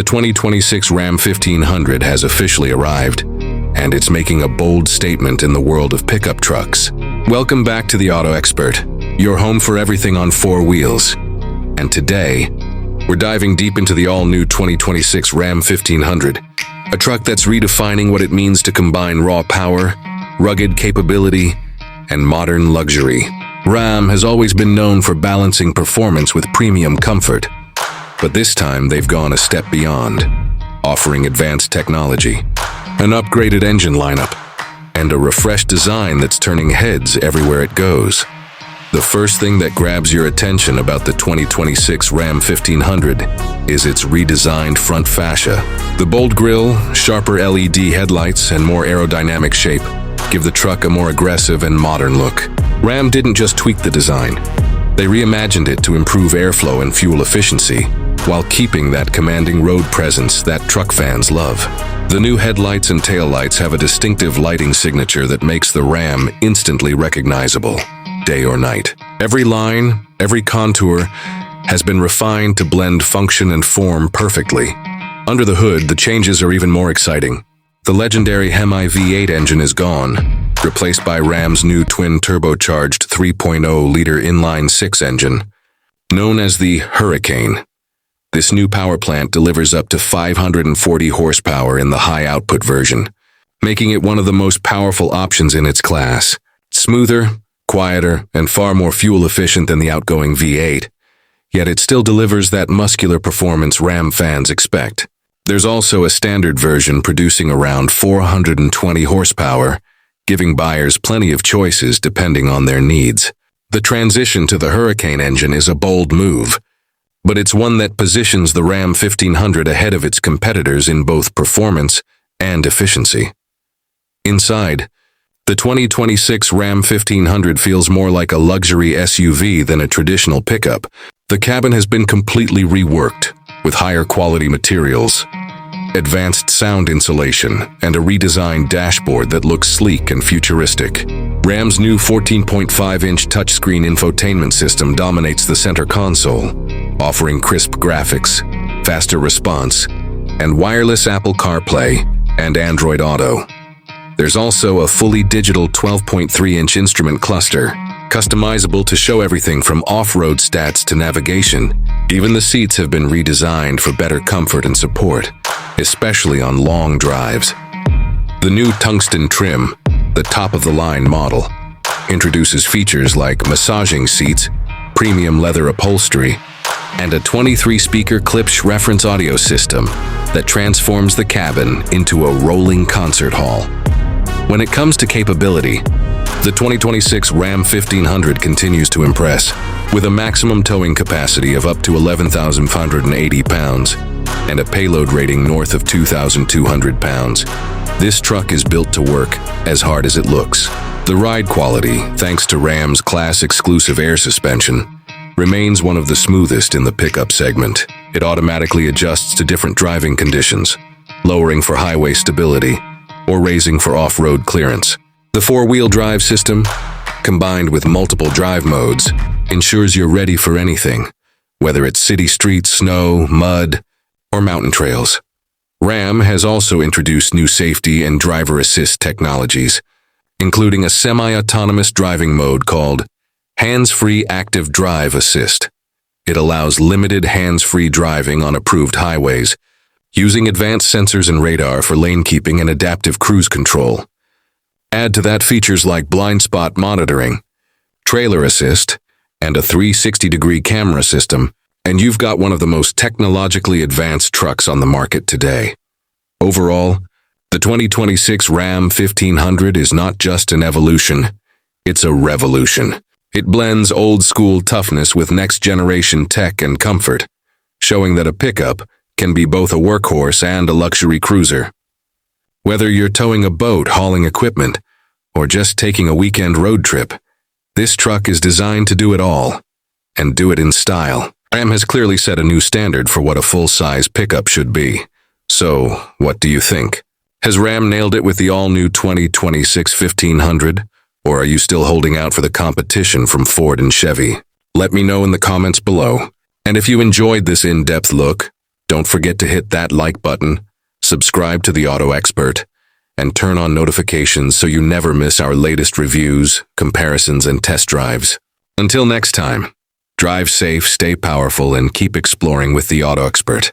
The 2026 Ram 1500 has officially arrived, and it's making a bold statement in the world of pickup trucks. Welcome back to the AutoXpert, your home for everything on four wheels. And today, we're diving deep into the all-new 2026 Ram 1500, a truck that's redefining what it means to combine raw power, rugged capability, and modern luxury. Ram has always been known for balancing performance with premium comfort, but this time they've gone a step beyond, offering advanced technology, an upgraded engine lineup, and a refreshed design that's turning heads everywhere it goes. The first thing that grabs your attention about the 2026 Ram 1500 is its redesigned front fascia. The bold grille, sharper LED headlights, and more aerodynamic shape give the truck a more aggressive and modern look. Ram didn't just tweak the design. They reimagined it to improve airflow and fuel efficiency, while keeping that commanding road presence that truck fans love. The new headlights and taillights have a distinctive lighting signature that makes the Ram instantly recognizable, day or night. Every line, every contour has been refined to blend function and form perfectly. Under the hood, the changes are even more exciting. The legendary HEMI V8 engine is gone, replaced by Ram's new twin-turbocharged 3.0-liter inline-six engine, known as the Hurricane. This new power plant delivers up to 540 horsepower in the high-output version, making it one of the most powerful options in its class. Smoother, quieter, and far more fuel-efficient than the outgoing V8, yet it still delivers that muscular performance Ram fans expect. There's also a standard version producing around 420 horsepower, giving buyers plenty of choices depending on their needs. The transition to the Hurricane engine is a bold move, but it's one that positions the Ram 1500 ahead of its competitors in both performance and efficiency. Inside, the 2026 Ram 1500 feels more like a luxury SUV than a traditional pickup. The cabin has been completely reworked, with higher quality materials, advanced sound insulation, and a redesigned dashboard that looks sleek and futuristic. Ram's new 14.5-inch touchscreen infotainment system dominates the center console, offering crisp graphics, faster response, and wireless Apple CarPlay and Android Auto. There's also a fully digital 12.3-inch instrument cluster, customizable to show everything from off-road stats to navigation. Even the seats have been redesigned for better comfort and support, especially on long drives. The new Tungsten trim, the top-of-the-line model, introduces features like massaging seats, premium leather upholstery, and a 23-speaker Klipsch reference audio system that transforms the cabin into a rolling concert hall. When it comes to capability, the 2026 Ram 1500 continues to impress, with a maximum towing capacity of up to 11,580 pounds and a payload rating north of 2,200 pounds. This truck is built to work as hard as it looks. The ride quality, thanks to Ram's class-exclusive air suspension, remains one of the smoothest in the pickup segment. It automatically adjusts to different driving conditions, lowering for highway stability or raising for off-road clearance. The four-wheel drive system, combined with multiple drive modes, ensures you're ready for anything, whether it's city streets, snow, mud, or mountain trails. Ram has also introduced new safety and driver assist technologies, including a semi-autonomous driving mode called Hands-Free Active Drive Assist. It allows limited hands-free driving on approved highways, using advanced sensors and radar for lane keeping and adaptive cruise control. Add to that features like blind spot monitoring, trailer assist, and a 360-degree camera system, and you've got one of the most technologically advanced trucks on the market today. Overall, the 2026 Ram 1500 is not just an evolution, it's a revolution. It blends old-school toughness with next-generation tech and comfort, showing that a pickup can be both a workhorse and a luxury cruiser. Whether you're towing a boat, hauling equipment, or just taking a weekend road trip, this truck is designed to do it all, and do it in style. Ram has clearly set a new standard for what a full-size pickup should be. So, what do you think? Has Ram nailed it with the all-new 2026 1500? Or are you still holding out for the competition from Ford and Chevy? Let me know in the comments below. And if you enjoyed this in-depth look, Don't forget to hit that like button, subscribe to the AutoXpert, and turn on notifications so you never miss our latest reviews, comparisons, and test drives. Until next time, drive safe, stay powerful, and keep exploring with the AutoXpert.